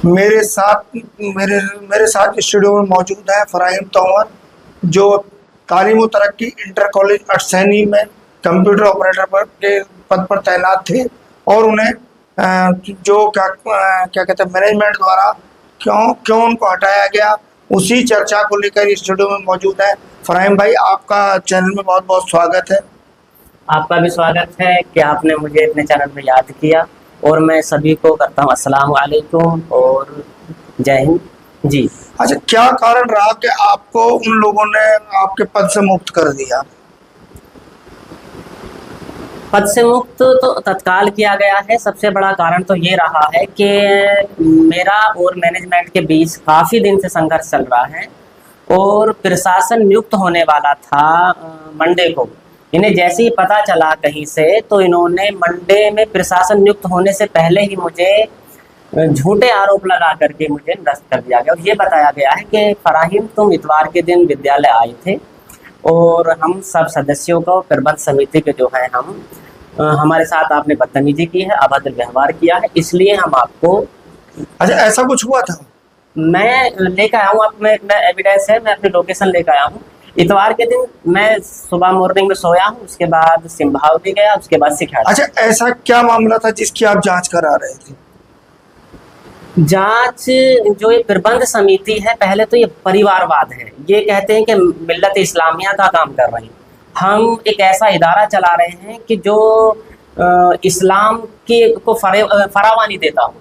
मेरे साथ मेरे मेरे साथ स्टूडियो में मौजूद है फराहिम तोमर, जो तालीम व तरक्की इंटर कॉलेज अठसैनी में कंप्यूटर ऑपरेटर पर के पद पर तैनात थे। और उन्हें जो क्या कहते हैं, मैनेजमेंट द्वारा क्यों क्यों उनको हटाया गया, उसी चर्चा को लेकर स्टूडियो में मौजूद है। फराहिम भाई, आपका चैनल में बहुत बहुत स्वागत है। आपका भी स्वागत है कि आपने मुझे अपने चैनल में याद किया। और मैं सभी को करता हूँ अस्सलाम वालेकुम और जय हिंद जी। अच्छा, क्या कारण रहा कि आपको उन लोगों ने आपके पद से मुक्त कर दिया? पद से मुक्त तो तत्काल किया गया है। सबसे बड़ा कारण तो ये रहा है कि मेरा और मैनेजमेंट के बीच काफ़ी दिन से संघर्ष चल रहा है और प्रशासन नियुक्त होने वाला था मंडे को। इन्हें जैसे ही पता चला कहीं से, तो इन्होंने मंडे में प्रशासन नियुक्त होने से पहले ही मुझे झूठे आरोप लगा करके मुझे निरस्त कर दिया गया। और ये बताया गया है कि फराहिम, तुम इतवार के दिन विद्यालय आए थे और हम सब सदस्यों को, प्रबंध समिति के जो है हम हमारे साथ आपने बदतमीजी की है, अभद्र व्यवहार किया है, इसलिए हम आपको। अच्छा, ऐसा कुछ हुआ था? मैं लेकर आया हूँ, मैं एविडेंस है, मैं अपनी लोकेशन लेकर आया हूँ। इतवार के दिन मैं सुबह मॉर्निंग में सोया हूँ, उसके बाद सिंभावती गया, उसके बाद सिखाड़ा। अच्छा, ऐसा क्या मामला था जिसकी आप जांच करा रहे थे? जांच जो ये प्रबंध समिति है, पहले तो ये परिवारवाद है। ये कहते हैं कि मिल्लत इस्लामिया का काम कर रही है। हम एक ऐसा इदारा चला रहे हैं कि जो इस्लाम के को फरावानी देता हो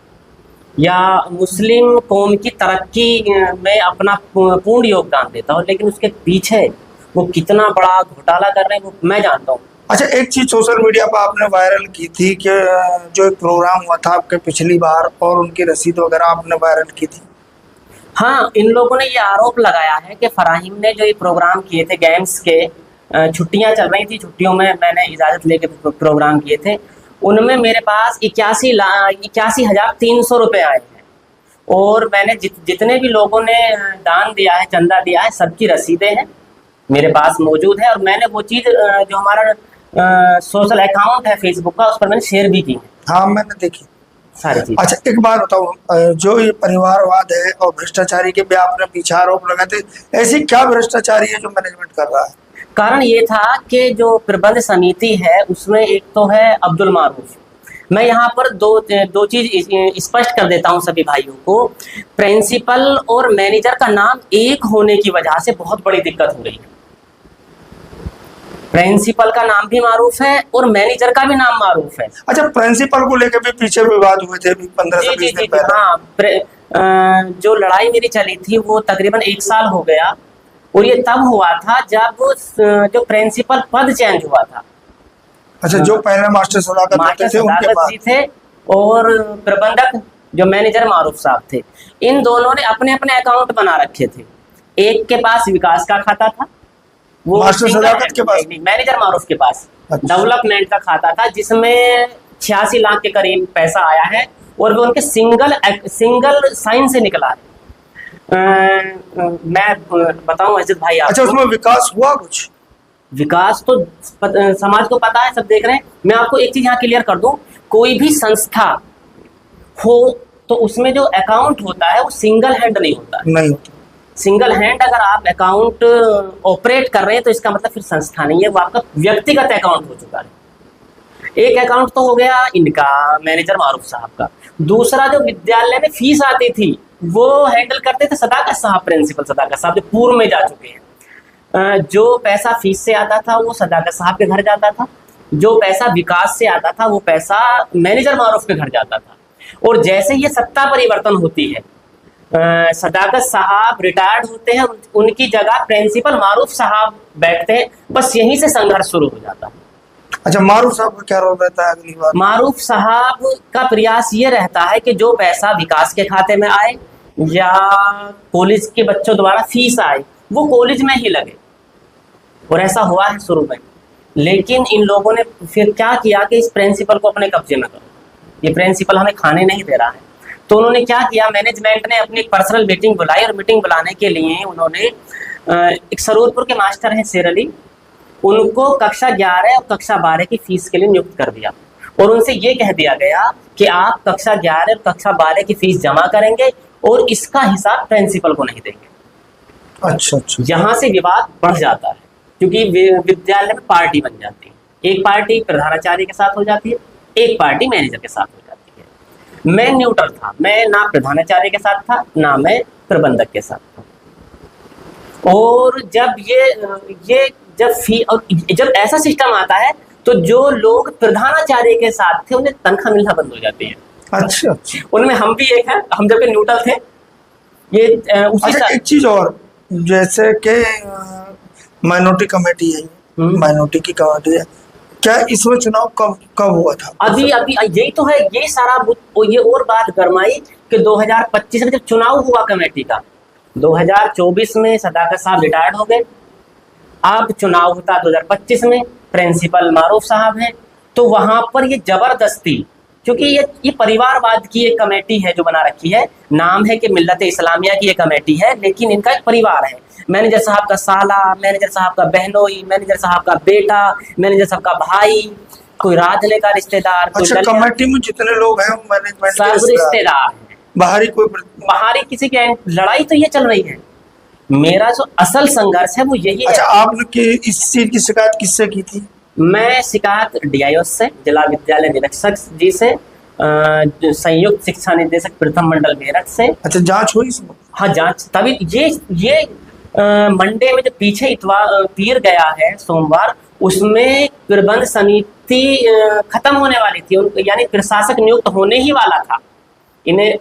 या मुस्लिम कौम की तरक्की में अपना पूर्ण योगदान देता हो, लेकिन उसके पीछे वो कितना बड़ा घोटाला कर रहे हैं वो मैं जानता हूँ। अच्छा, एक चीज सोशल मीडिया पर आपने वायरल की थी कि जो एक प्रोग्राम हुआ था आपके पिछली बार, और उनकी रसीद वगैरह आपने वायरल की थी। हाँ, इन लोगों ने ये आरोप लगाया है कि फराहिम ने जो ये प्रोग्राम किए थे गेम्स के, छुट्टियां चल रही थी, छुट्टियों में मैंने इजाज़त लेके प्रोग्राम किए थे, उनमें मेरे पास 81,300 रुपये आए हैं। और मैंने जितने भी लोगों ने दान दिया है, चंदा दिया है, सबकी रसीदें हैं मेरे पास मौजूद है। और मैंने वो चीज़ जो हमारा सोशल अकाउंट है फेसबुक का, उस पर मैंने शेयर भी की है हाँ, मैंने देखी सारी चीज़। अच्छा, एक बात बताओ, जो ये परिवारवाद है और भ्रष्टाचारी के भी आपने पीछे आरोप लगाए थे, ऐसी क्या भ्रष्टाचारी है जो मैनेजमेंट कर रहा है? कारण ये था कि जो प्रबंध समिति है उसमें एक तो है अब्दुल मारूफ। मैं यहाँ पर दो चीज स्पष्ट कर देता हूँ सभी भाइयों को। प्रिंसिपल और मैनेजर का नाम एक होने की वजह से बहुत बड़ी दिक्कत हो रही है। प्रिंसिपल का नाम भी मारूफ है और मैनेजर का भी नाम मारूफ है। अच्छा, प्रिंसिपल को लेकर भी पीछे विवाद हुए थे 15 से 20 दिन पहले। हाँ, जो लड़ाई मेरी चली थी वो तकरीबन 1 साल हो गया। और ये तब हुआ था जब जो प्रिंसिपल पद चेंज हुआ था। अच्छा, जो पहले मास्टर सदाकत थे उनके बाद थे, और प्रबंधक जो मैनेजर मारूफ साहब थे, इन दोनों ने अपने अपने अकाउंट बना रखे थे। एक के पास विकास का खाता था, वो मास्टर सदाकत के पास, मैनेजर मारूफ के पास डेवलपमेंट का खाता था, जिसमें 86 लाख के करीब पैसा आया है। और वो उनके सिंगल साइन से निकला है। मैं बताऊं अजित भाई आपको। अच्छा, उसमें विकास हुआ कुछ? विकास तो समाज को पता है, सब देख रहे हैं। मैं आपको एक चीज यहाँ क्लियर कर दूं, कोई भी संस्था हो तो उसमें जो अकाउंट होता है वो सिंगल हैंड नहीं होता। नहीं होता। सिंगल हैंड अगर आप अकाउंट ऑपरेट कर रहे हैं तो इसका मतलब फिर संस्था नहीं है, वो आपका व्यक्तिगत अकाउंट हो चुका है। एक अकाउंट तो हो गया इनका मैनेजर मारूफ साहब का। दूसरा, जो विद्यालय में फीस आती थी वो हैंडल करते थे सदाकत साहब, प्रिंसिपल सदाकत साहब, जो पूर्व में जा चुके हैं। जो पैसा फीस से आता था वो सदाकत साहब के घर जाता था, जो पैसा विकास से आता था वो पैसा मैनेजर मारूफ के घर जाता था। और जैसे ये सत्ता परिवर्तन होती है, सदाकत साहब रिटायर्ड होते हैं, उनकी जगह प्रिंसिपल मारूफ साहब बैठते हैं, बस यहीं से संघर्ष शुरू हो जाता है। अच्छा, मारूफ साहब का क्या रोल रहता है अगली बार? मारूफ साहब का प्रयास ये रहता है कि जो पैसा विकास के खाते में आए या कॉलेज के बच्चों द्वारा फीस आए वो कॉलेज में ही लगे। और ऐसा हुआ है शुरू में, लेकिन इन लोगों ने फिर क्या किया कि इस प्रिंसिपल को अपने कब्जे में करो, ये प्रिंसिपल हमें खाने नहीं दे रहा है। तो उन्होंने क्या किया, मैनेजमेंट ने अपनी पर्सनल मीटिंग बुलाई, और मीटिंग बुलाने के लिए उन्होंने एक सरूरपुर के मास्टर हैं शेर अली, उनको कक्षा 11 और कक्षा 12 की फीस के लिए नियुक्त कर दिया। और उनसे ये कह दिया गया कि आप कक्षा 11 और कक्षा 12 की फीस जमा करेंगे और इसका हिसाब प्रिंसिपल को नहीं देंगे। अच्छा अच्छा। यहाँ से विवाद बढ़ जाता है, क्योंकि विद्यालय में पार्टी बन जाती है। एक पार्टी प्रधानाचार्य के साथ हो जाती है, एक पार्टी मैनेजर के साथ हो जाती है। मैं न्यूट्रल था, मैं ना प्रधानाचार्य के साथ था ना मैं प्रबंधक के साथ था। और जब ऐसा सिस्टम आता है तो जो लोग प्रधानाचार्य के साथ थे उन्हें तनख्वाह मिलना बंद हो जाती है। अच्छा अच्छा। उनमें हम भी एक हैं, हम जब न्यूट्रल थे ये उसी अच्छा, एक चीज और, जैसे कि माइनॉरिटी कमेटी है, माइनॉरिटी की कमेटी है, क्या इसमें चुनाव कब कब हुआ था? अभी अभी यही तो है, ये सारा ये और बात गरमाई कि 2025 में जब चुनाव हुआ कमेटी का, 2024 में सदाकत साहब रिटायर्ड हो गए, अब चुनाव होता 2025 में, प्रिंसिपल मारूफ साहब हैं, तो वहां पर ये जबरदस्ती, क्योंकि ये परिवारवाद की एक कमेटी है जो बना रखी है, नाम है कि मिल्लत इस्लामिया की एक कमेटी है, लेकिन इनका एक परिवार है। मैनेजर साहब का साला, मैनेजर साहब का बहनोई, मैनेजर साहब का बेटा, मैनेजर साहब का भाई, कोई राजने का रिश्तेदार। अच्छा, कमेटी में जितने लोग हैं मैनेजमेंट सब रिश्तेदार हैं, बाहरी किसी की लड़ाई तो ये चल रही है। मेरा जो असल संघर्ष है वो यही अच्छा, है। आपने इस चीज की शिकायत किससे की थी? मैं शिकायत DIO से, जिला विद्यालय निरीक्षक जी से, संयुक्त शिक्षा निदेशक प्रथम मंडल मेरठ से। अच्छा, जांच हुई इसमें? हाँ, जांच तभी ये मंडे में जो पीछे इतवार पीर गया है सोमवार, उसमें प्रबंध समिति खत्म होने वाली थी, यानी प्रशासक नियुक्त होने ही वाला था। इन्हें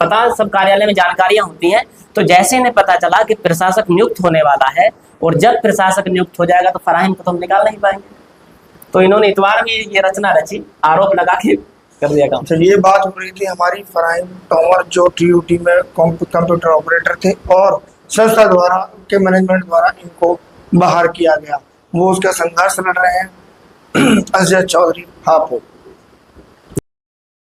पता, सब कार्यालय में जानकारियां होती हैं, तो जैसे इन्हें पता चला कि प्रशासक नियुक्त होने वाला है और जब प्रशासक नियुक्त हो जाएगा तो फराहिम को तो हम निकाल नहीं पाएंगे, तो इन्होंने इतवार में ये रचना रची, आरोप लगा के कर दिया काम। तो ये बात हो रही थी हमारी फराहिम तंवर जो TUT में कंप्यूटर ऑपरेटर थे और संस्था द्वारा के मैनेजमेंट द्वारा इनको बाहर किया गया, वो उसका संघर्ष लड़ रहे हैं। असजद चौधरी हापुड़।